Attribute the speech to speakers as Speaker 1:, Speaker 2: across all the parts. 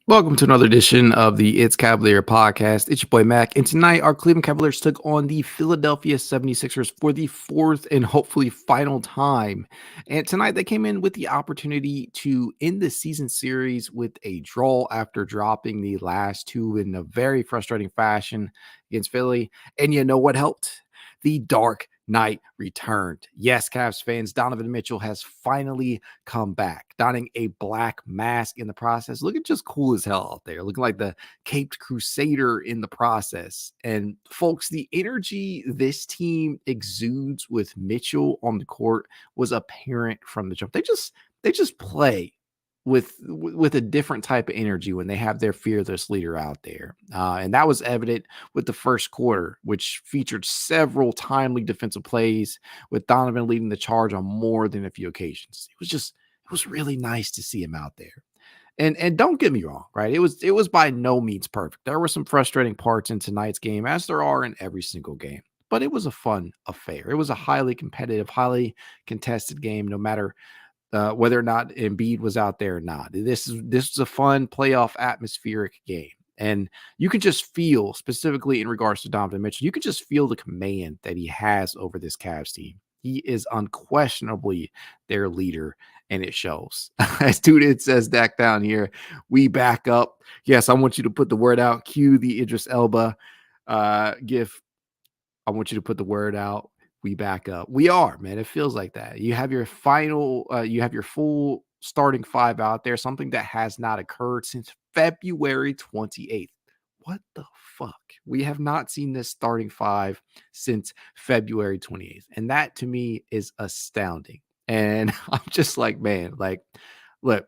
Speaker 1: Welcome to another edition of the It's Cavalier podcast. It's your boy Mack. And tonight, our Cleveland Cavaliers took on the Philadelphia 76ers for the fourth and hopefully final time. And tonight, they came in with the opportunity to end the season series with a draw after dropping the last two in a very frustrating fashion against Philly. And you know what helped? The dark night returned. Yes, Cavs fans, Donovan Mitchell has finally come back, donning a black mask in the process, looking just cool as hell out there, looking like the Caped Crusader in the process. And folks, the energy this team exudes with Mitchell on the court was apparent from the jump. They just play with a different type of energy when they have their fearless leader out there. And that was evident with the first quarter, which featured several timely defensive plays with Donovan leading the charge on more than a few occasions. It was really nice to see him out there. And don't get me wrong, right? It was by no means perfect. There were some frustrating parts in tonight's game, as there are in every single game. But it was a fun affair. It was a highly competitive, highly contested game, no matter whether or not Embiid was out there or not. This was a fun playoff atmospheric game. And you could just feel, specifically in regards to Donovan Mitchell, you could just feel the command that he has over this Cavs team. He is unquestionably their leader, and it shows. As Dude says back down here, we back up. Yes, I want you to put the word out. Cue the Idris Elba gif. I want you to put the word out. We back up. We are, man. It feels like that. You have your you have your full starting five out there, something that has not occurred since February 28th. What the fuck? We have not seen this starting five since February 28th. And that to me is astounding. And I'm just like, man, like, look,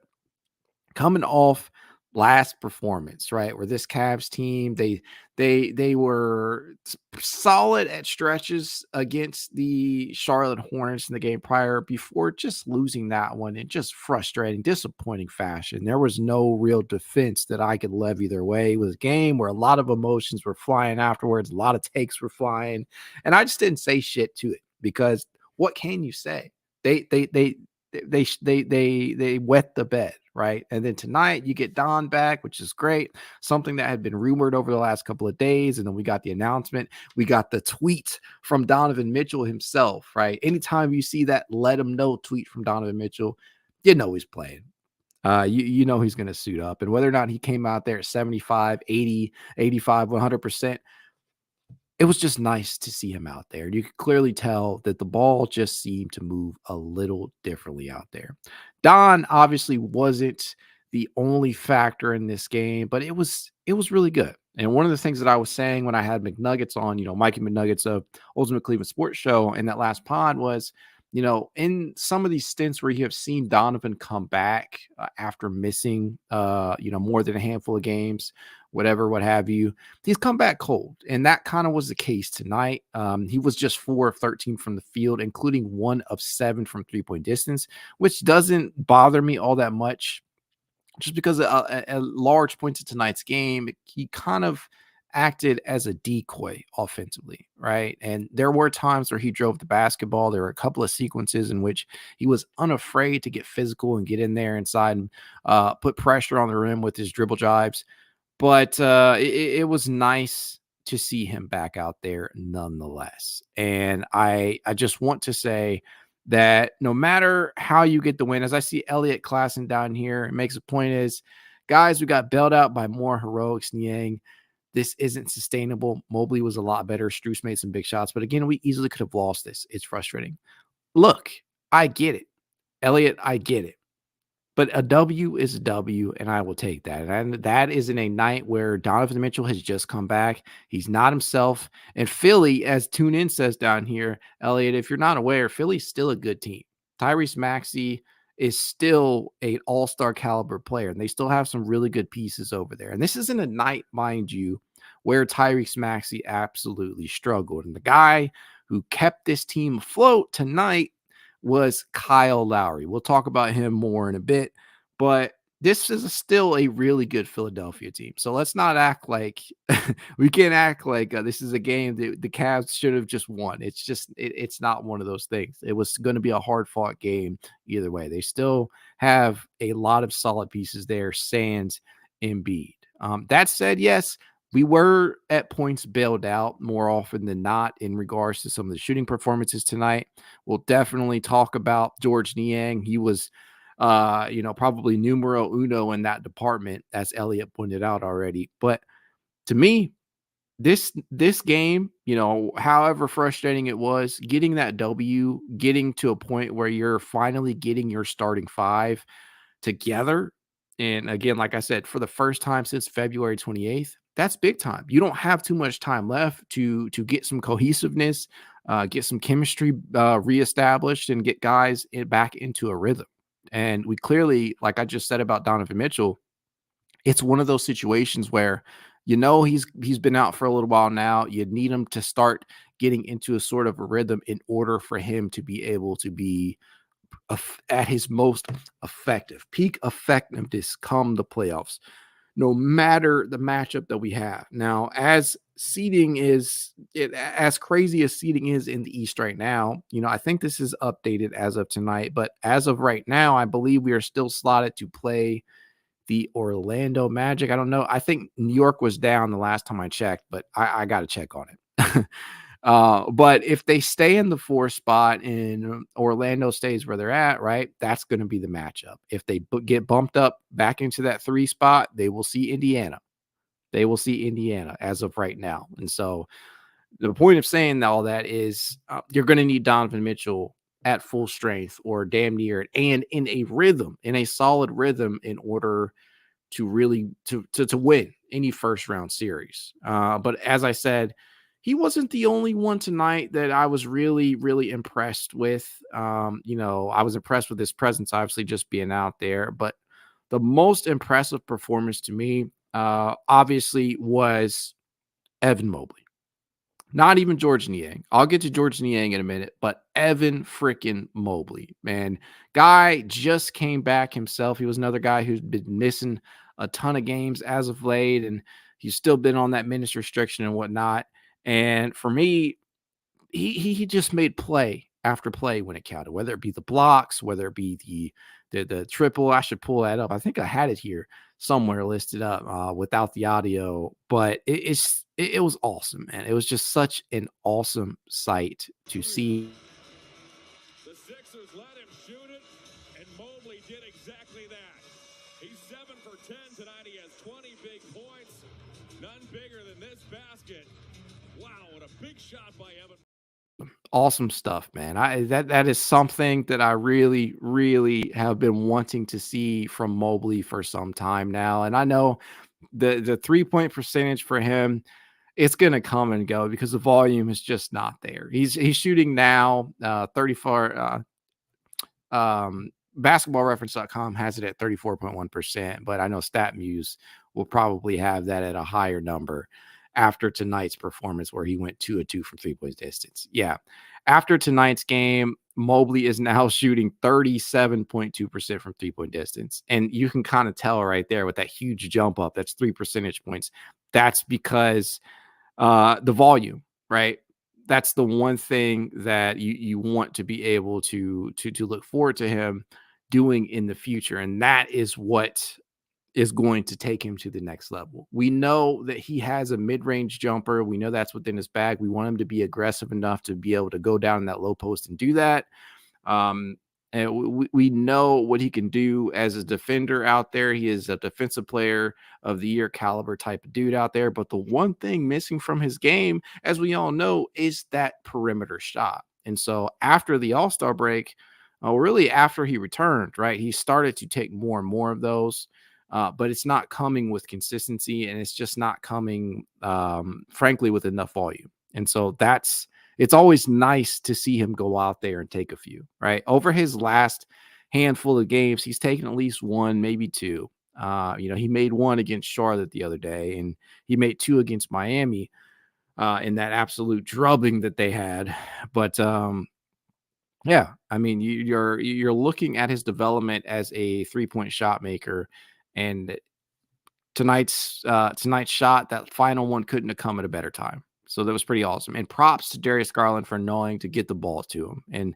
Speaker 1: coming off last performance, right? Where this Cavs team, they were solid at stretches against the Charlotte Hornets in the game prior before just losing that one in just frustrating, disappointing fashion. There was no real defense that I could levy their way. It was a game where a lot of emotions were flying afterwards, a lot of takes were flying, and I just didn't say shit to it because what can you say? They wet the bed, right? And then tonight you get Don back, which is great. Something that had been rumored over the last couple of days, and then we got the announcement. We got the tweet from Donovan Mitchell himself, right? Anytime you see that "let him know" tweet from Donovan Mitchell, you know he's playing. You know he's going to suit up, and whether or not he came out there at 75, 80, 85, 100%, it was just nice to see him out there. You could clearly tell that the ball just seemed to move a little differently out there. Don obviously wasn't the only factor in this game, but it was really good. And one of the things that I was saying when I had McNuggets on, Mikey McNuggets of Ultimate Cleveland Sports Show in that last pod was, in some of these stints where you have seen Donovan come back after missing, more than a handful of games, whatever, what have you, he's come back cold. And that kind of was the case tonight. He was just 4 of 13 from the field, including 1 of 7 from 3-point distance, which doesn't bother me all that much just because at large points of tonight's game, he kind of acted as a decoy offensively, right? And there were times where he drove the basketball. There were a couple of sequences in which he was unafraid to get physical and get in there inside and put pressure on the rim with his dribble drives. But it was nice to see him back out there nonetheless. And I just want to say that no matter how you get the win, as I see Elliot Klassen down here, it makes a point is, guys, we got bailed out by more heroics. Niang. This isn't sustainable. Mobley was a lot better. Strus made some big shots. But again, we easily could have lost this. It's frustrating. Look, I get it. Elliot, I get it. But a W is a W, and I will take that. And that is in a night where Donovan Mitchell has just come back. He's not himself. And Philly, as Tune In says down here, Elliot, if you're not aware, Philly's still a good team. Tyrese Maxey is still an all-star caliber player, and they still have some really good pieces over there. And this isn't a night, mind you, where Tyrese Maxey absolutely struggled. And the guy who kept this team afloat tonight was Kyle Lowry. We'll talk about him more in a bit, but this is still a really good Philadelphia team. So let's not act like we can't act like this is a game that the Cavs should have just won. It's just it's not one of those things. It was going to be a hard fought game either way. They still have a lot of solid pieces there. Sands, Embiid. That said, yes, we were at points bailed out more often than not in regards to some of the shooting performances tonight. We'll definitely talk about George Niang. He was, probably numero uno in that department, as Elliot pointed out already. But to me, this game, however frustrating it was, getting that W, getting to a point where you're finally getting your starting five together. And again, like I said, for the first time since February 28th, that's big time. You don't have too much time left to get some cohesiveness, get some chemistry reestablished, and get guys back into a rhythm. And we clearly, like I just said about Donovan Mitchell, it's one of those situations where he's been out for a little while now. You need him to start getting into a sort of a rhythm in order for him to be able to be at his most effective, peak effectiveness come the playoffs, no matter the matchup that we have. Now, as crazy as seeding is in the East right now, I think this is updated as of tonight, but as of right now, I believe we are still slotted to play the Orlando Magic. I don't know. I think New York was down the last time I checked, but I got to check on it. But if they stay in the 4 spot and Orlando stays where they're at, right, that's going to be the matchup. If they get bumped up back into that 3 spot, they will see Indiana. They will see Indiana as of right now. And so the point of saying all that is you're going to need Donovan Mitchell at full strength or damn near it, and in a rhythm, in a solid rhythm, in order to really to win any first round series. But as I said, he wasn't the only one tonight that I was really, really impressed with. I was impressed with his presence, obviously just being out there. But the most impressive performance to me, obviously, was Evan Mobley. Not even George Niang. I'll get to George Niang in a minute, but Evan freaking Mobley, man. Guy just came back himself. He was another guy who's been missing a ton of games as of late, and he's still been on that minutes restriction and whatnot. And for me, he just made play after play when it counted, whether it be the blocks, whether it be the triple. I should pull that up. I think I had it here somewhere listed up without the audio, but it was awesome, man. It was just such an awesome sight to see.
Speaker 2: The Sixers let him shoot it, and Mobley did exactly that. He's 7 for 10 tonight. He has 20 big points. None bigger than this basket. Wow, what a big shot by Evan.
Speaker 1: Awesome stuff, man. That is something that I really, really have been wanting to see from Mobley for some time now. And I know the 3-point percentage for him, it's gonna come and go because the volume is just not there. He's shooting now 34. Basketballreference.com has it at 34.1%, but I know StatMuse will probably have that at a higher number after tonight's performance where he went 2 of 2 from 3-point distance. Yeah. After tonight's game, Mobley is now shooting 37.2% from 3-point distance. And you can kind of tell right there with that huge jump up, that's 3 percentage points. That's because the volume, right? That's the one thing that you want to be able to look forward to him doing in the future. And that is what is going to take him to the next level. We know that he has a mid-range jumper. We know that's within his bag. We want him to be aggressive enough to be able to go down in that low post and do that. And we know what he can do as a defender out there. He is a defensive player of the year caliber type of dude out there. But the one thing missing from his game, as we all know, is that perimeter shot. And so after the All-Star break, really after he returned, right, he started to take more and more of those. But it's not coming with consistency, and it's just not coming, frankly, with enough volume. And so it's always nice to see him go out there and take a few, right? Over his last handful of games, he's taken at least 1, maybe 2. He made 1 against Charlotte the other day, and he made 2 against Miami in that absolute drubbing that they had. But yeah, I mean, you're looking at his development as a 3-point shot maker, and tonight's shot, that final one, couldn't have come at a better time. So that was pretty awesome. And props to Darius Garland for knowing to get the ball to him. And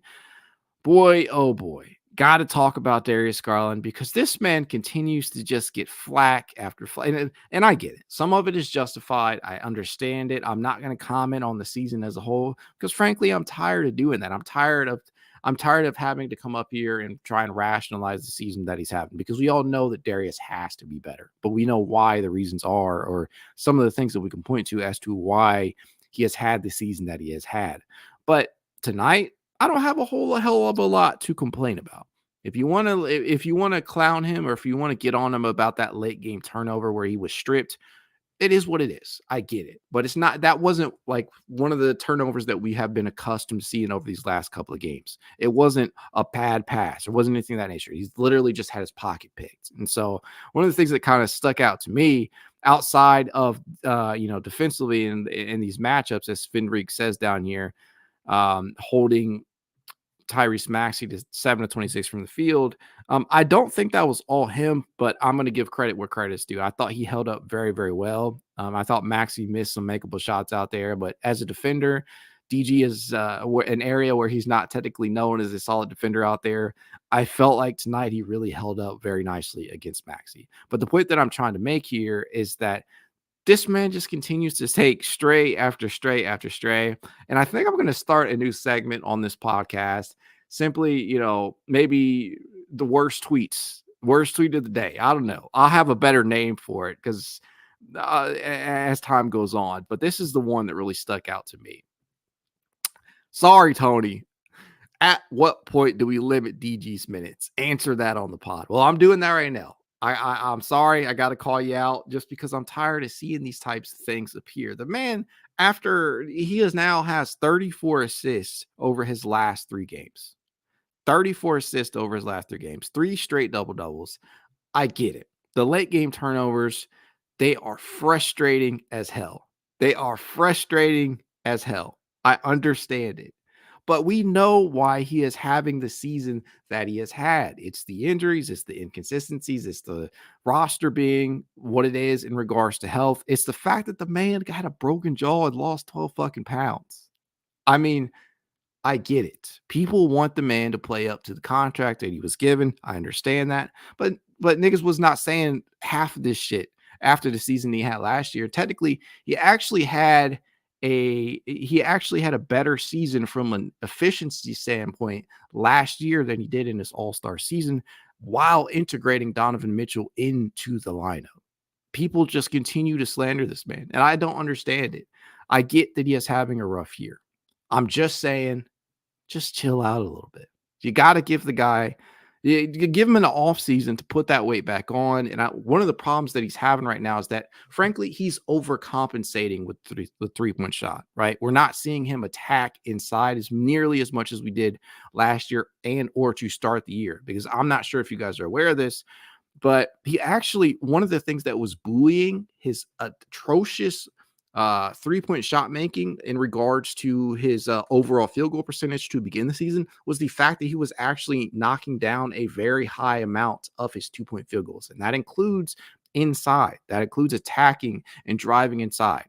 Speaker 1: boy, oh boy, got to talk about Darius Garland because this man continues to just get flack after flack. And I get it. Some of it is justified. I understand it. I'm not going to comment on the season as a whole because frankly, I'm tired of doing that. I'm tired of having to come up here and try and rationalize the season that he's having because we all know that Darius has to be better, but we know why the reasons are, or some of the things that we can point to as to why he has had the season that he has had. But tonight, I don't have a whole hell of a lot to complain about. If you want to clown him or if you want to get on him about that late game turnover where he was stripped, it is what it is. I get it. But that wasn't like one of the turnovers that we have been accustomed to seeing over these last couple of games. It wasn't a bad pass. It wasn't anything of that nature. He's literally just had his pocket picked. And so one of the things that kind of stuck out to me outside of defensively in these matchups, as Findrick says down here, holding Tyrese Maxey to 7 of 26 from the field. I don't think that was all him, but I'm going to give credit where credit's due. I thought he held up very, very well. I thought Maxey missed some makeable shots out there, but as a defender, DG is an area where he's not technically known as a solid defender out there. I felt like tonight he really held up very nicely against Maxey. But the point that I'm trying to make here is that this man just continues to take stray after stray after stray. And I think I'm going to start a new segment on this podcast. Simply, maybe the worst tweet of the day. I don't know. I'll have a better name for it because as time goes on. But this is the one that really stuck out to me. Sorry, Tony. At what point do we limit DG's minutes? Answer that on the pod. Well, I'm doing that right now. I'm sorry. I got to call you out just because I'm tired of seeing these types of things appear. The man, after he has 34 assists over his last 3 games, 34 assists over his last 3 games, 3 straight double-doubles. I get it. The late game turnovers, they are frustrating as hell. They are frustrating as hell. I understand it. But we know why he is having the season that he has had. It's the injuries, it's the inconsistencies, it's the roster being what it is in regards to health. It's the fact that the man got a broken jaw and lost 12 fucking pounds. I mean, I get it. People want the man to play up to the contract that he was given. I understand that. But niggas was not saying half of this shit after the season he had last year. Technically, he actually had a better season from an efficiency standpoint last year than he did in his all-star season while integrating Donovan Mitchell into the lineup. People just continue to slander this man, and I don't understand it. I get that he is having a rough year. I'm just saying, just chill out a little bit. You got to give the guy, you give him an off season to put that weight back on. And one of the problems that he's having right now is that, frankly, he's overcompensating with the 3-point shot, right? We're not seeing him attack inside as nearly as much as we did last year or to start the year, because I'm not sure if you guys are aware of this, but he actually, one of the things that was buoying his atrocious 3-point shot making in regards to his overall field goal percentage to begin the season was the fact that he was actually knocking down a very high amount of his 2-point field goals. And that includes inside, that includes attacking and driving inside.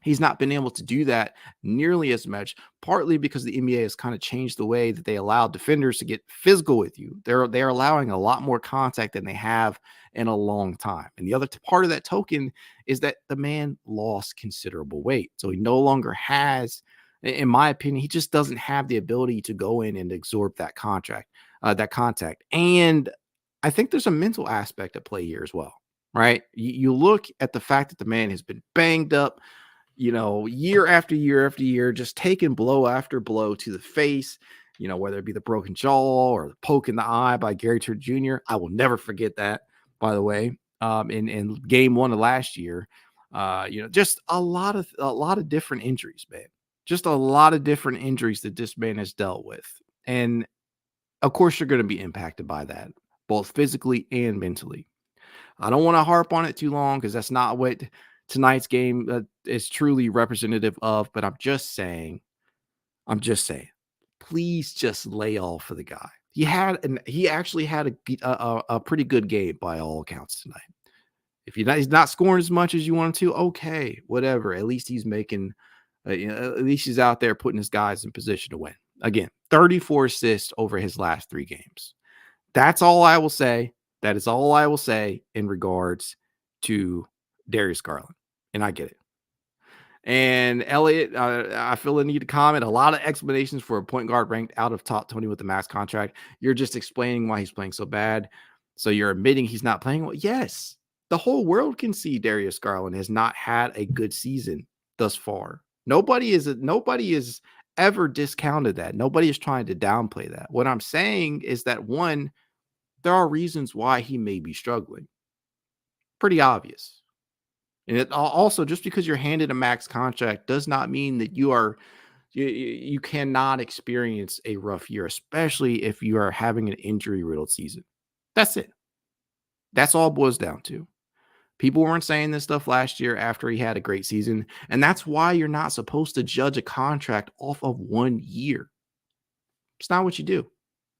Speaker 1: He's not been able to do that nearly as much, partly because the NBA has kind of changed the way that they allow defenders to get physical with you. They're allowing a lot more contact than they have in a long time. And the other part of that token is that the man lost considerable weight. So he no longer has, in my opinion, he just doesn't have the ability to go in and absorb that contact. And I think there's a mental aspect at play here as well, right? You look at the fact that the man has been banged up, year after year after year, just taking blow after blow to the face, whether it be the broken jaw or the poke in the eye by Gary Trent Jr. I will never forget that, by the way, in game 1 of last year. Just a lot of different injuries, man. Just a lot of different injuries that this man has dealt with. And of course, you're going to be impacted by that, both physically and mentally. I don't want to harp on it too long because that's not what tonight's game is truly representative of, but I'm just saying, please just lay off for the guy. He actually had a pretty good game by all accounts tonight. If he's not scoring as much as you want him to, okay, whatever. At least he's making, at least he's out there putting his guys in position to win. Again, 34 assists over his last 3 games. That's all I will say. That is all I will say in regards to Darius Garland. And I get it. And Elliot, I feel the need to comment. A lot of explanations for a point guard ranked out of top 20 with the max contract. You're just explaining why he's playing so bad. So you're admitting he's not playing well. Yes, the whole world can see Darius Garland has not had a good season thus far. Nobody is ever discounted that. Nobody is trying to downplay that. What I'm saying is that, one, there are reasons why he may be struggling. Pretty obvious. And it also, just because you're handed a max contract does not mean that you cannot experience a rough year, especially if you are having an injury-riddled season. That's it. That's all it boils down to. People weren't saying this stuff last year after he had a great season, and that's why you're not supposed to judge a contract off of 1 year. It's not what you do.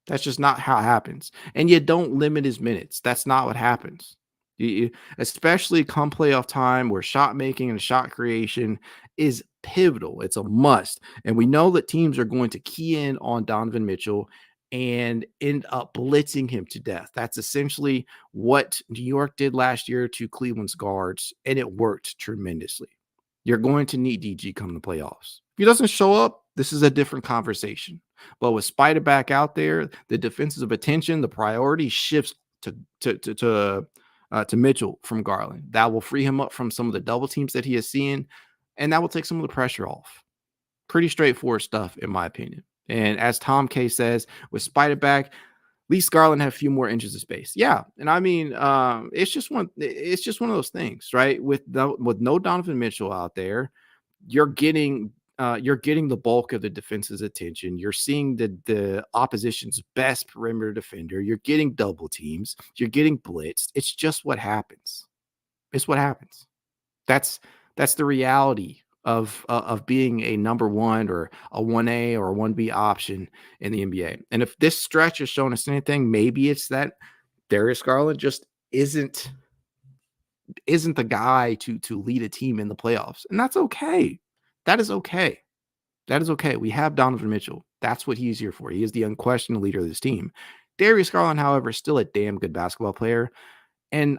Speaker 1: That's just not how it happens. And you don't limit his minutes. That's not what happens. Especially come playoff time, where shot making and shot creation is pivotal. It's a must. And we know that teams are going to key in on Donovan Mitchell and end up blitzing him to death. That's essentially what New York did last year to Cleveland's guards, and it worked tremendously. You're going to need DG come the playoffs. If he doesn't show up, this is a different conversation. But with Spider back out there, the defensive attention, the priority shifts to Mitchell from Garland. That will free him up from some of the double teams that he is seeing, and that will take some of the pressure off. Pretty straightforward stuff, in my opinion. And as Tom K says, with Spider back, at least Garland had a few more inches of space. Yeah, and I mean, it's just one of those things, right? With no Donovan Mitchell out there, you're getting the bulk of the defense's attention. You're seeing the opposition's best perimeter defender. You're getting double teams. You're getting blitzed. It's just what happens. It's what happens. That's the reality of being a number 1 or a 1A or a 1B option in the NBA. And if this stretch has shown us anything, maybe it's that Darius Garland just isn't the guy to lead a team in the playoffs. And that's okay. That is okay. That is okay. We have Donovan Mitchell. That's what he's here for. He is the unquestioned leader of this team. Darius Garland, however, is still a damn good basketball player. And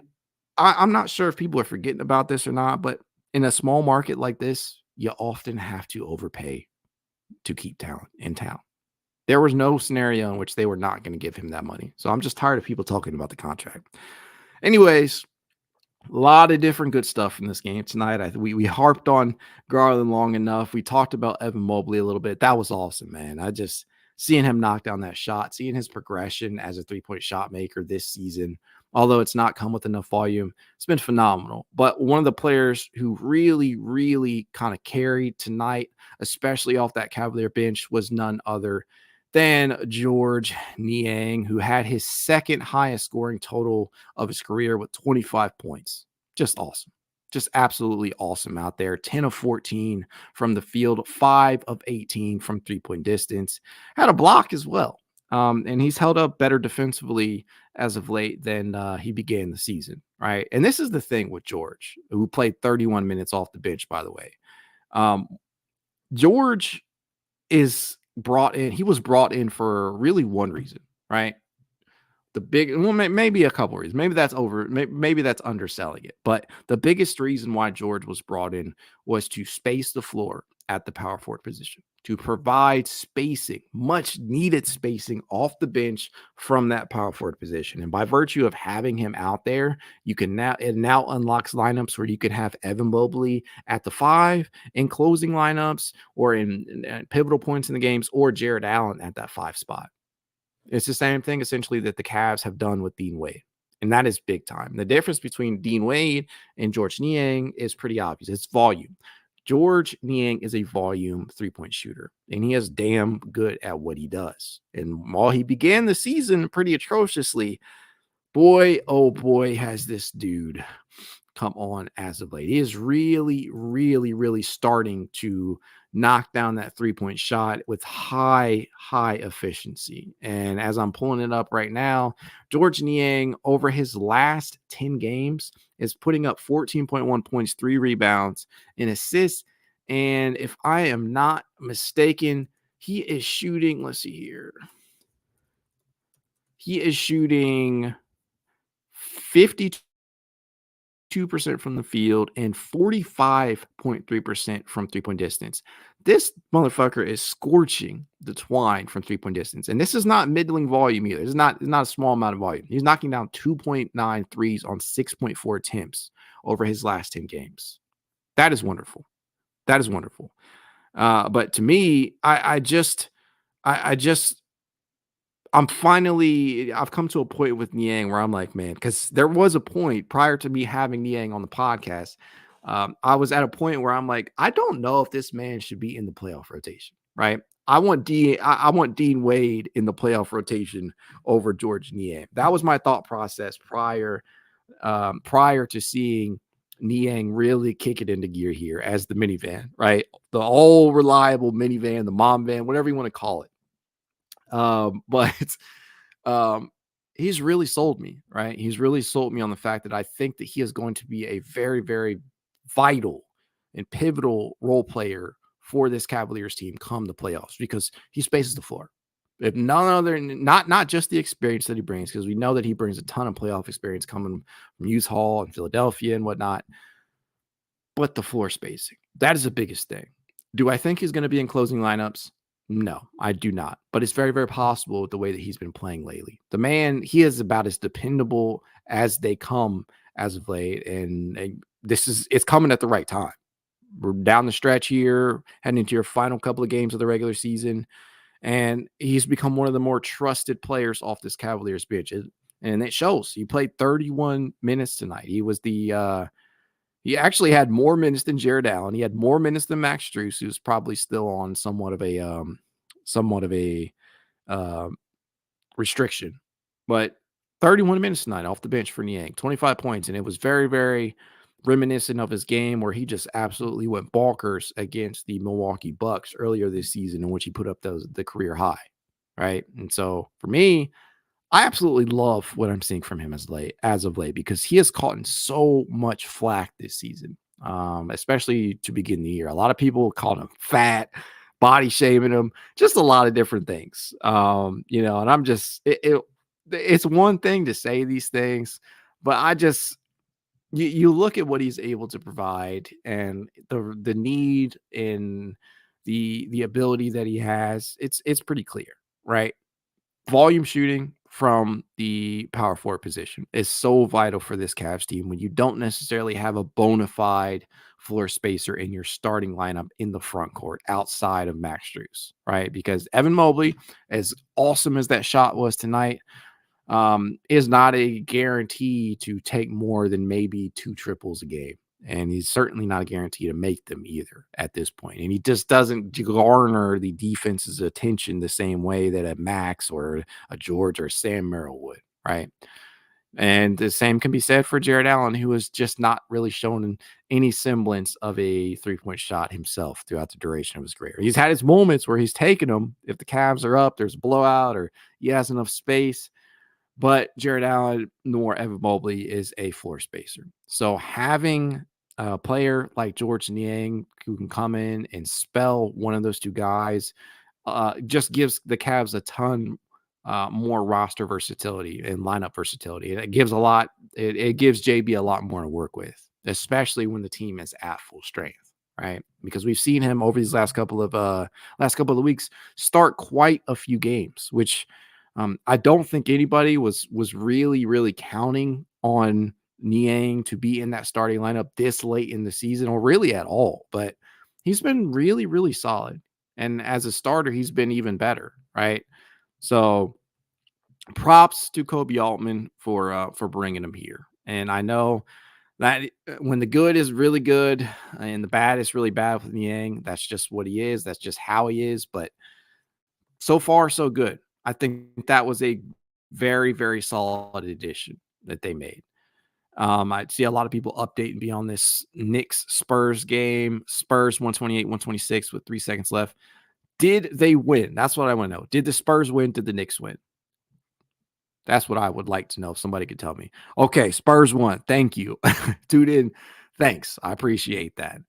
Speaker 1: I'm not sure if people are forgetting about this or not, but in a small market like this, you often have to overpay to keep talent in town. There was no scenario in which they were not going to give him that money. So I'm just tired of people talking about the contract. Anyways, a lot of different good stuff in this game tonight. We harped on Garland long enough. We talked about Evan Mobley a little bit. That was awesome, man. I just seeing him knock down that shot, seeing his progression as a three-point shot maker this season, although it's not come with enough volume, it's been phenomenal. But one of the players who really, really kind of carried tonight, especially off that Cavalier bench, was none other than George Niang, who had his second highest scoring total of his career with 25 points. Just awesome. Just absolutely awesome out there. 10 of 14 from the field, 5 of 18 from three-point distance. Had a block as well. And he's held up better defensively as of late than he began the season, right? And this is the thing with George, who played 31 minutes off the bench, by the way. George is brought in. He was brought in for really one reason, right? Maybe a couple reasons. Maybe that's underselling it. But the biggest reason why George was brought in was to space the floor at the power forward position, to provide spacing, much needed spacing off the bench from that power forward position. And by virtue of having him out there, it now unlocks lineups where you can have Evan Mobley at the 5 in closing lineups or in pivotal points in the games, or Jarrett Allen at that 5 spot. It's the same thing essentially that the Cavs have done with Dean Wade. And that is big time. The difference between Dean Wade and George Niang is pretty obvious. It's volume. George Niang is a volume three-point shooter, and he is damn good at what he does. And while he began the season pretty atrociously, boy, oh boy, has this dude come on as of late. He is really, really, really starting to knock down that three-point shot with high efficiency. And as I'm pulling it up right now, George Niang over his last 10 games is putting up 14.1 points, 3 rebounds, and assists. And if I am not mistaken, He is shooting, let's see here. He is shooting 52% from the field and 45.3% from three-point distance. This motherfucker is scorching the twine from three-point distance. And this is not middling volume either. It's not a small amount of volume. He's knocking down 2.9 threes on 6.4 attempts over his last 10 games. That is wonderful. That is wonderful. But to me, I've come to a point with Niang where I'm like, man, because there was a point prior to me having Niang on the podcast. I was at a point where I'm like, I don't know if this man should be in the playoff rotation, right? I want Dean Wade in the playoff rotation over George Niang. That was my thought process prior to seeing Niang really kick it into gear here as the minivan, right? The all reliable minivan, the mom van, whatever you want to call it. But he's really sold me, right? He's really sold me on the fact that I think that he is going to be a very, very vital and pivotal role player for this Cavaliers team come the playoffs because he spaces the floor. If none other, not just the experience that he brings, because we know that he brings a ton of playoff experience coming from Hughes Hall and Philadelphia and whatnot, but the floor spacing. That is the biggest thing. Do I think he's going to be in closing lineups? No, I do not. But it's very, very possible with the way that he's been playing lately. The man, he is about as dependable as they come as of late. And it's coming at the right time. We're down the stretch here, heading into your final couple of games of the regular season. And he's become one of the more trusted players off this Cavaliers bench. And it shows. He played 31 minutes tonight. He was he actually had more minutes than Jarrett Allen. He had more minutes than Max Strus, who's probably still on somewhat of a restriction. But 31 minutes tonight off the bench for Niang, 25 points. And it was very, very reminiscent of his game where he just absolutely went bonkers against the Milwaukee Bucks earlier this season, in which he put up the career high, right? And so for me, I absolutely love what I'm seeing from him as of late because he has caught in so much flack this season, especially to begin the year. A lot of people called him fat, body shaming him, just a lot of different things. And I'm just it's one thing to say these things, but you look at what he's able to provide and the need and the ability that he has. It's pretty clear, right? Volume shooting from the power forward position is so vital for this Cavs team when you don't necessarily have a bona fide floor spacer in your starting lineup in the front court outside of Max Strus, right? Because Evan Mobley, as awesome as that shot was tonight, is not a guarantee to take more than maybe 2 triples a game. And he's certainly not a guarantee to make them either at this point. And he just doesn't garner the defense's attention the same way that a Max or a George or a Sam Merrill would, right? And the same can be said for Jarrett Allen, who has just not really shown any semblance of a three-point shot himself throughout the duration of his career. He's had his moments where he's taken them. If the Cavs are up, there's a blowout or he has enough space. But Jarrett Allen nor Evan Mobley is a floor spacer. So having a player like George Niang who can come in and spell one of those two guys just gives the Cavs a ton more roster versatility and lineup versatility. It gives a lot. It gives JB a lot more to work with, especially when the team is at full strength, right? Because we've seen him over these last couple of weeks start quite a few games, which I don't think anybody was really, really counting on Niang to be in that starting lineup this late in the season or really at all. But he's been really, really solid. And as a starter, he's been even better, right? So props to Kobe Altman for bringing him here. And I know that when the good is really good and the bad is really bad with Niang, that's just what he is. That's just how he is. But so far, so good. I think that was a very, very solid addition that they made. I see a lot of people update and be on this Knicks Spurs game. Spurs 128-126 with 3 seconds left. Did they win? That's what I want to know. Did the Spurs win? Did the Knicks win? That's what I would like to know. If somebody could tell me. Okay, Spurs won. Thank you. Tuned in. Thanks. I appreciate that.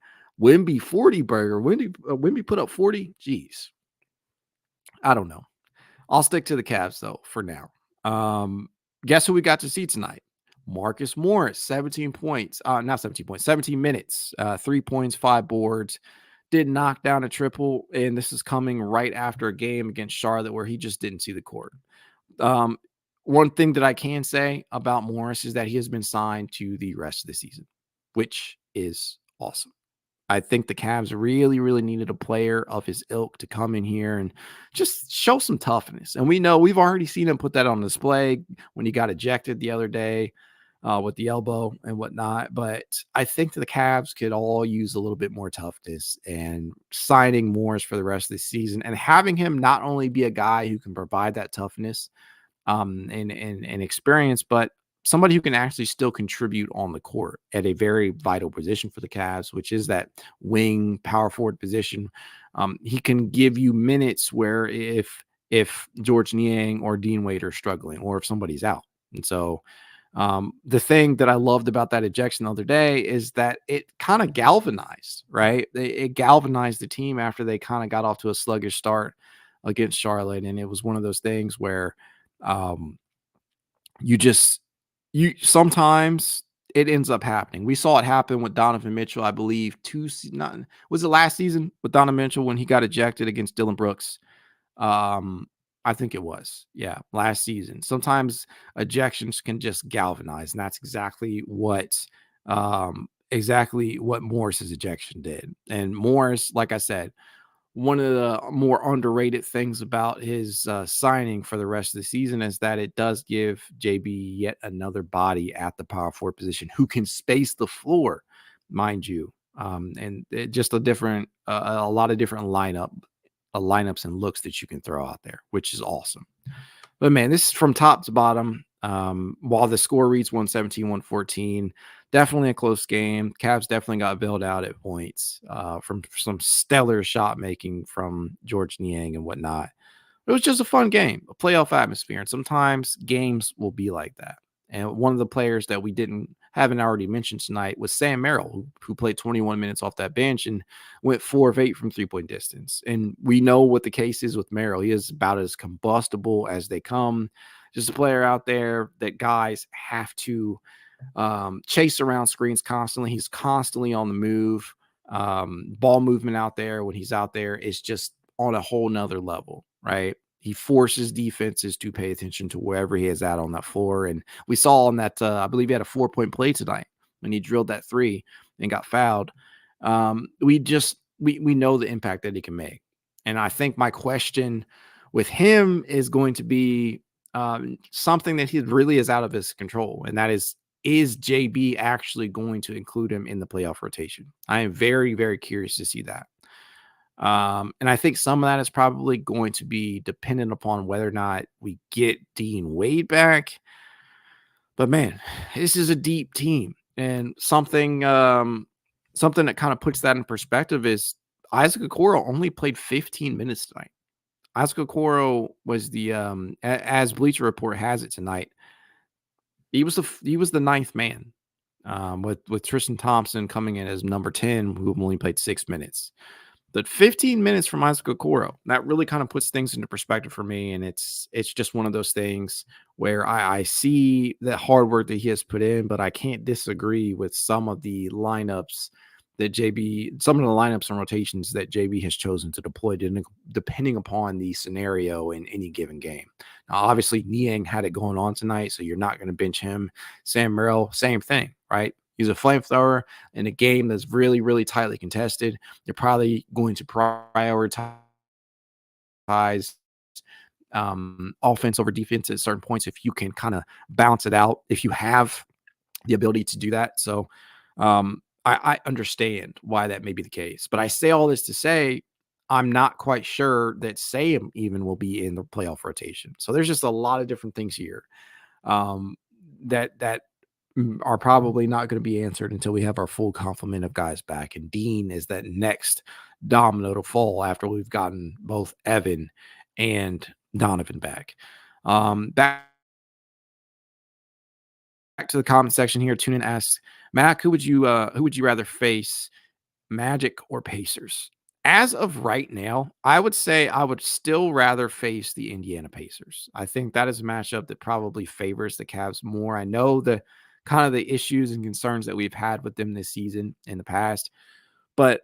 Speaker 1: Wimby 40 burger. Wimby put up 40. Jeez. I don't know. I'll stick to the Cavs though for now. Um, Guess who we got to see tonight? Marcus Morris, 17 points. Not 17 points, 17 minutes, 3 points, 5 boards. Did knock down a triple, and this is coming right after a game against Charlotte where he just didn't see the court. Um, One thing that I can say about Morris is that he has been signed to the rest of the season, which is awesome. I think the Cavs really, really needed a player of his ilk to come in here and just show some toughness. And we know we've already seen him put that on display when he got ejected the other day with the elbow and whatnot. But I think the Cavs could all use a little bit more toughness, and signing Morris for the rest of the season and having him not only be a guy who can provide that toughness and experience, but somebody who can actually still contribute on the court at a very vital position for the Cavs, which is that wing power forward position. He can give you minutes where if George Niang or Dean Wade are struggling, or if somebody's out. And so the thing that I loved about that ejection the other day is that it kind of galvanized, right? It galvanized the team after they kind of got off to a sluggish start against Charlotte. And it was one of those things where um, you just you sometimes it ends up happening. We saw it happen with Donovan Mitchell, I believe, not was it last season with Donovan Mitchell when he got ejected against Dylan Brooks? Um, I think it was, yeah, last season. Sometimes ejections can just galvanize, and that's exactly what Morris's ejection did. And Morris, like I said, one of the more underrated things about his signing for the rest of the season is that it does give JB yet another body at the power forward position who can space the floor, mind you, and just a lot of different lineups and looks that you can throw out there, which is awesome. But man, this is from top to bottom. While the score reads 117, 114, definitely a close game. Cavs definitely got bailed out at points from some stellar shot making from George Niang and whatnot. It was just a fun game, a playoff atmosphere. And sometimes games will be like that. And one of the players that we haven't already mentioned tonight was Sam Merrill, who played 21 minutes off that bench and went 4 of 8 from 3-point distance. And we know what the case is with Merrill. He is about as combustible as they come. Just a player out there that guys have to chase around screens constantly. He's constantly on the move. Ball movement out there when he's out there is just on a whole nother level, right? He forces defenses to pay attention to wherever he is at on that floor. And we saw on that, I believe he had a 4-point play tonight when he drilled that 3 and got fouled. We know the impact that he can make. And I think my question with him is going to be something that he really is out of his control. And that is JB actually going to include him in the playoff rotation? I am very, very curious to see that. And I think some of that is probably going to be dependent upon whether or not we get Dean Wade back. But man, this is a deep team, and something that kind of puts that in perspective is Isaac Okoro only played 15 minutes tonight. Isaac Okoro was as Bleacher Report has it tonight, he was the ninth man, with Tristan Thompson coming in as number 10, who only played 6 minutes. But 15 minutes from Isaac Okoro, that really kind of puts things into perspective for me. And it's just one of those things where I see the hard work that he has put in, but I can't disagree with some of the lineups some of the lineups and rotations that JB has chosen to deploy depending upon the scenario in any given game. Now, obviously, Niang had it going on tonight, so you're not going to bench him. Sam Merrill, same thing, right? He's a flamethrower in a game that's really, really tightly contested. You're probably going to prioritize offense over defense at certain points if you can kind of bounce it out, if you have the ability to do that. So I understand why that may be the case. But I say all this to say I'm not quite sure that Sam even will be in the playoff rotation. So there's just a lot of different things here um, that are probably not going to be answered until we have our full complement of guys back. And Dean is that next domino to fall after we've gotten both Evan and Donovan back. Back to the comment section here. Tune in asks, Mack, who would you rather face, Magic or Pacers? As of right now, I would say I would still rather face the Indiana Pacers. I think that is a matchup that probably favors the Cavs more. I know the kind of the issues and concerns that we've had with them this season in the past, but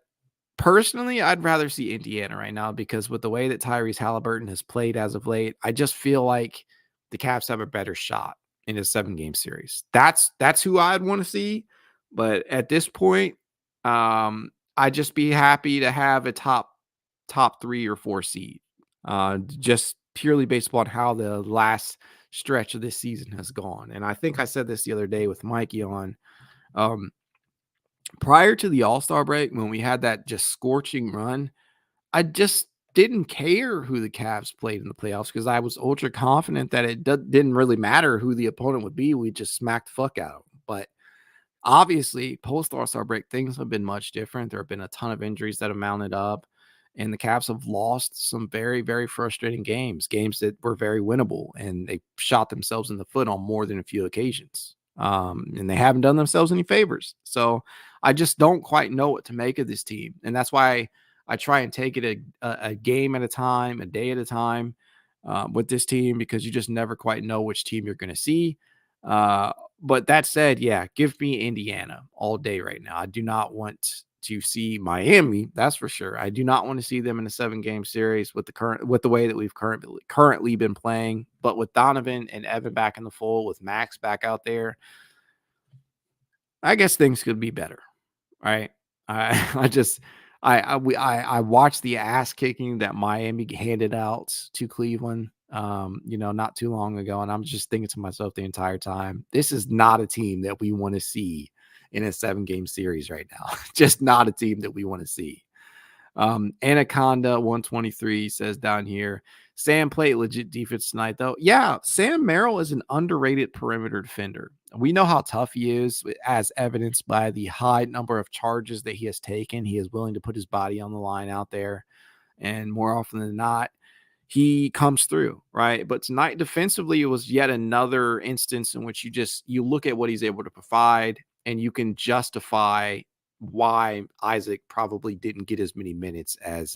Speaker 1: personally, I'd rather see Indiana right now because with the way that Tyrese Halliburton has played as of late, I just feel like the Cavs have a better shot in a 7-game series. That's who I'd want to see, but at this point, I'd just be happy to have a top 3 or 4 seed. Just purely based upon how the last stretch of this season has gone. And I think I said this the other day with Mikey on. Um, Prior to the All-Star break, when we had that just scorching run, I just didn't care who the Cavs played in the playoffs because I was ultra confident that it didn't really matter who the opponent would be. We just smacked the fuck out of them. But obviously, post All-Star break, things have been much different. There have been a ton of injuries that have mounted up, and the Cavs have lost some very, very frustrating games that were very winnable, and they shot themselves in the foot on more than a few occasions. And they haven't done themselves any favors. So I just don't quite know what to make of this team. And that's why I try and take it a game at a time, a day at a time with this team, because you just never quite know which team you're going to see. But that said, yeah, give me Indiana all day right now. I do not want to see Miami, that's for sure. I do not want to see them in a 7-game series with the way that we've currently been playing. But with Donovan and Evan back in the fold, with Max back out there, I guess things could be better, right? I just I watched the ass kicking that Miami handed out to Cleveland, not too long ago, and I'm just thinking to myself the entire time, this is not a team that we want to see in a 7-game series right now. Just not a team that we want to see. Anaconda 123 says down here, Sam played legit defense tonight, though. Yeah, Sam Merrill is an underrated perimeter defender. We know how tough he is, as evidenced by the high number of charges that he has taken. He is willing to put his body on the line out there, and more often than not, he comes through, right? But tonight, defensively, it was yet another instance in which you look at what he's able to provide, and you can justify why Isaac probably didn't get as many minutes as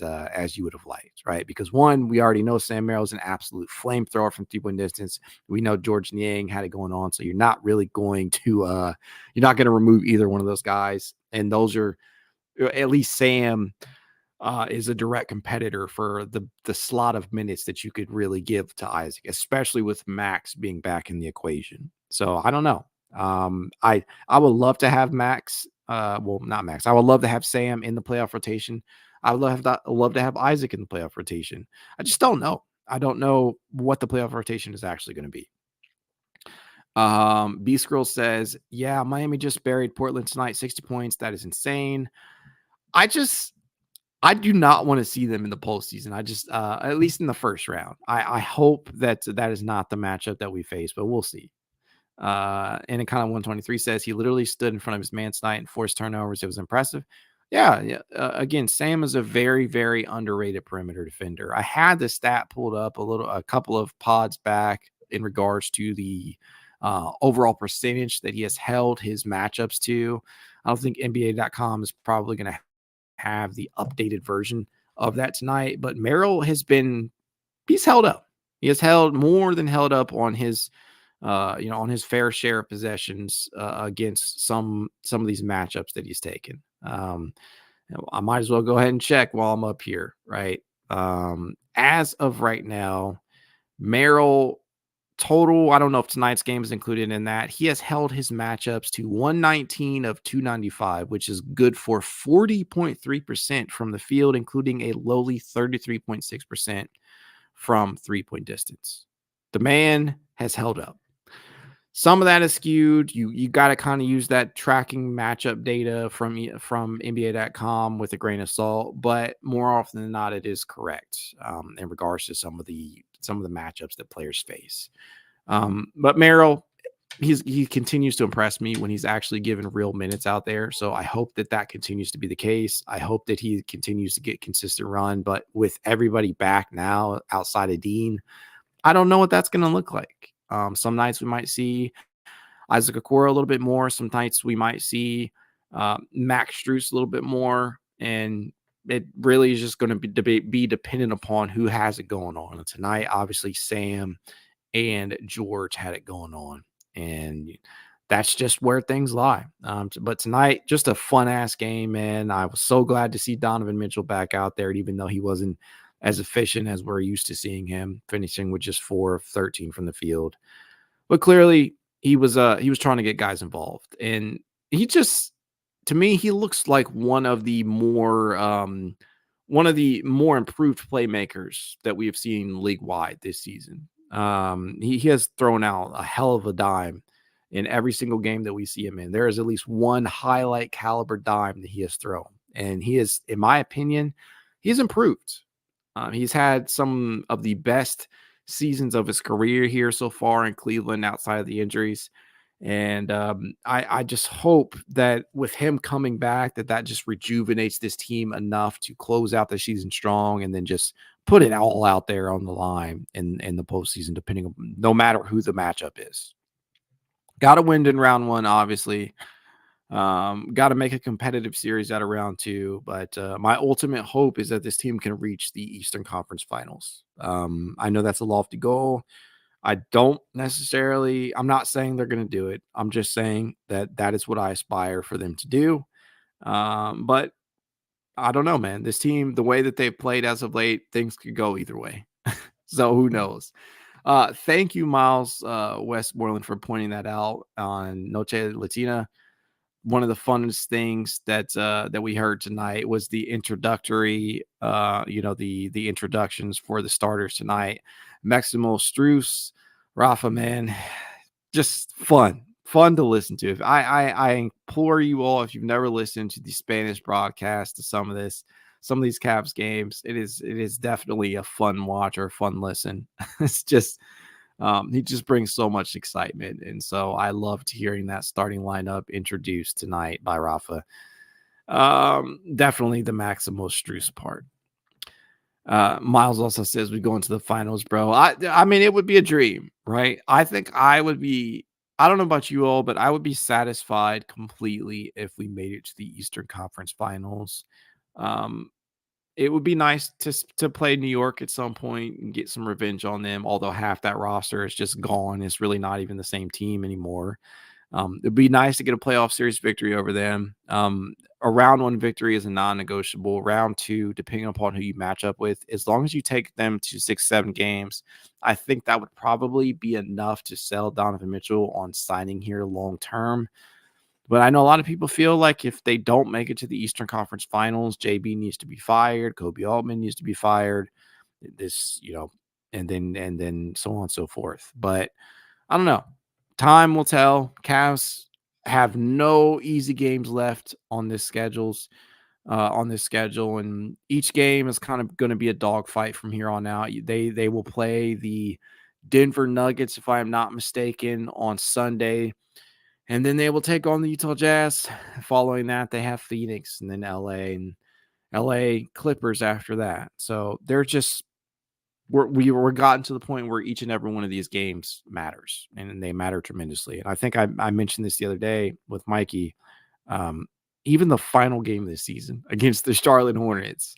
Speaker 1: you would have liked, right? Because one, we already know Sam Merrill is an absolute flamethrower from 3-point distance. We know George Niang had it going on, so you're not really going to you're not going to remove either one of those guys, and those are at least Sam is a direct competitor for the slot of minutes that you could really give to Isaac, especially with Max being back in the equation. So I don't know. I would love to have Max. Well, not Max. I would love to have Sam in the playoff rotation. I would love to have Isaac in the playoff rotation. I just don't know. I don't know what the playoff rotation is actually going to be. B Scroll says, yeah, Miami just buried Portland tonight, 60 points. That is insane. I do not want to see them in the postseason. I just, at least in the first round. I hope that is not the matchup that we face, but we'll see. And it kind of 123 says he literally stood in front of his man tonight and forced turnovers. It was impressive. Yeah. Again, Sam is a very, very underrated perimeter defender. I had the stat pulled up a couple of pods back in regards to the overall percentage that he has held his matchups to. I don't think NBA.com is probably going to have the updated version of that tonight, but Merrill he's held up. He has more than held up on his on his fair share of possessions against some of these matchups that he's taken. I might as well go ahead and check while I'm up here, right? As of right now, Merrill total, I don't know if tonight's game is included in that. He has held his matchups to 119 of 295, which is good for 40.3% from the field, including a lowly 33.6% from 3-point distance. The man has held up. Some of that is skewed. You got to kind of use that tracking matchup data from NBA.com with a grain of salt, but more often than not, it is correct in regards to some of the matchups that players face. But Merrill, he continues to impress me when he's actually given real minutes out there. So I hope that continues to be the case. I hope that he continues to get consistent run. But with everybody back now outside of Dean, I don't know what that's going to look like. Some nights we might see Isaac Okoro a little bit more. Some nights we might see Mack Strus a little bit more. And it really is just going to be dependent upon who has it going on. And tonight, obviously, Sam and George had it going on, and that's just where things lie. But tonight, just a fun ass game, man. I was so glad to see Donovan Mitchell back out there, even though he wasn't as efficient as we're used to seeing him, finishing with just 4 of 13 from the field. But clearly, he was trying to get guys involved, and he just, to me, he looks like one of the more improved playmakers that we have seen league wide this season. He has thrown out a hell of a dime in every single game that we see him in. There is at least one highlight caliber dime that he has thrown, and he is, in my opinion, he's improved. He's had some of the best seasons of his career here so far in Cleveland outside of the injuries. And I just hope that with him coming back, that just rejuvenates this team enough to close out the season strong and then just put it all out there on the line in the postseason, depending on no matter who the matchup is. Got to win in round one, obviously. Got to make a competitive series out of round two, but my ultimate hope is that this team can reach the Eastern Conference Finals. I know that's a lofty goal. I'm not saying they're going to do it. I'm just saying that is what I aspire for them to do. But I don't know, man. This team, the way that they've played as of late, things could go either way. So who knows? Thank you, Miles Westmoreland, for pointing that out on Noche Latina. One of the funnest things that we heard tonight was the introductory, the introductions for the starters tonight. Maximo Strus, Rafa, man, just fun to listen to. If I implore you all, if you've never listened to the Spanish broadcast to some of these Cavs games, it is definitely a fun watch or a fun listen. It's just he just brings so much excitement. And so I loved hearing that starting lineup introduced tonight by Rafa. Definitely the Maximo Strus part. Miles also says we go into the finals, bro. I mean, it would be a dream, right? I think I don't know about you all, but I would be satisfied completely if we made it to the Eastern Conference Finals. It would be nice to play New York at some point and get some revenge on them, although half that roster is just gone. It's really not even the same team anymore. It'd be nice to get a playoff series victory over them. A round one victory is a non-negotiable. Round two, depending upon who you match up with, as long as you take them to 6-7 games, I think that would probably be enough to sell Donovan Mitchell on signing here long term. But I know a lot of people feel like if they don't make it to the Eastern Conference Finals, JB needs to be fired, Kobe Altman needs to be fired, and then so on and so forth. But I don't know. Time will tell. Cavs have no easy games left on this schedule, and each game is kind of going to be a dogfight from here on out. They will play the Denver Nuggets, if I am not mistaken, on Sunday. And then they will take on the Utah Jazz. Following that, they have Phoenix and then LA and LA Clippers after that. So they're just we're gotten to the point where each and every one of these games matters, and they matter tremendously. And I think I mentioned this the other day with Mikey. Even the final game of the season against the Charlotte Hornets,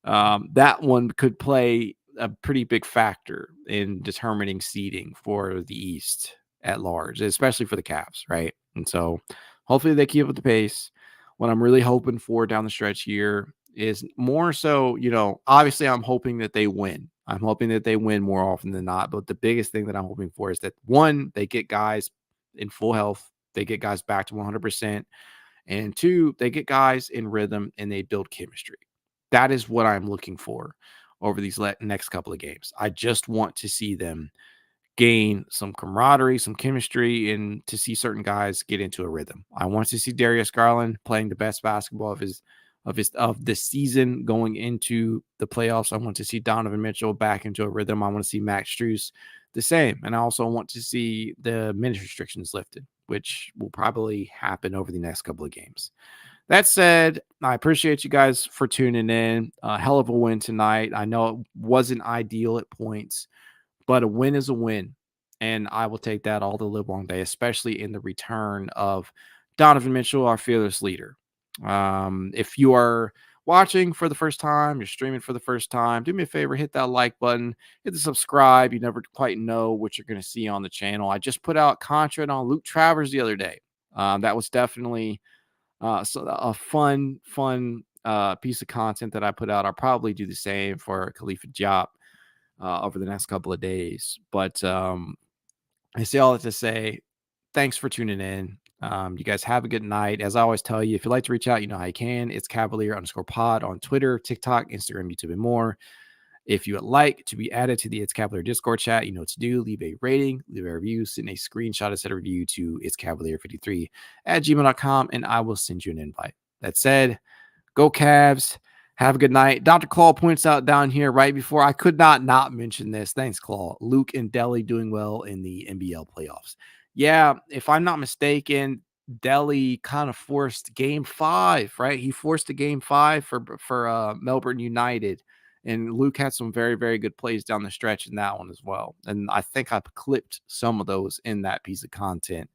Speaker 1: that one could play a pretty big factor in determining seeding for the East at large, especially for the Cavs, right? And so hopefully they keep up the pace. What I'm really hoping for down the stretch here is more so, obviously I'm hoping that they win. I'm hoping that they win more often than not. But the biggest thing that I'm hoping for is that, one, they get guys in full health. They get guys back to 100%. And two, they get guys in rhythm and they build chemistry. That is what I'm looking for over these next couple of games. I just want to see them gain some camaraderie, some chemistry, and to see certain guys get into a rhythm. I want to see Darius Garland playing the best basketball of this season going into the playoffs. I want to see Donovan Mitchell back into a rhythm. I want to see Max Strus the same. And I also want to see the minute restrictions lifted, which will probably happen over the next couple of games. That said, I appreciate you guys for tuning in. A hell of a win tonight. I know it wasn't ideal at points, but a win is a win, and I will take that all the live long day, especially in the return of Donovan Mitchell, our fearless leader. If you are watching for the first time, you're streaming for the first time, do me a favor, hit that like button, hit the subscribe. You never quite know what you're going to see on the channel. I just put out content on Luke Travers the other day. That was definitely a fun piece of content that I put out. I'll probably do the same for Khalifa Diop over the next couple of days. But I say all that to say, thanks for tuning in. You guys have a good night. As I always tell you, if you'd like to reach out, you know how you can. It's Cavalier_pod on Twitter, TikTok, Instagram, YouTube, and more. If you would like to be added to the It's Cavalier Discord chat, you know what to do. Leave a rating, leave a review, send a screenshot, set a review to It's Cavalier53 at gmail.com, and I will send you an invite. That said, go Cavs. Have a good night. Dr. Claw points out down here right before, I could not mention this. Thanks, Claw. Luke and Delhi doing well in the NBL playoffs. Yeah, if I'm not mistaken, Delhi kind of forced game 5, right? He forced a game 5 for Melbourne United. And Luke had some very, very good plays down the stretch in that one as well. And I think I clipped some of those in that piece of content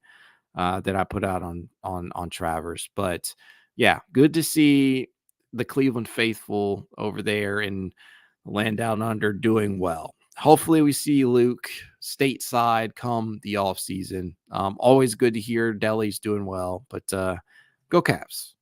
Speaker 1: that I put out on Travers. But yeah, good to see the Cleveland faithful over there in land down under doing well. Hopefully we see Luke stateside come the off season. Always good to hear Delhi's doing well, but go Cavs.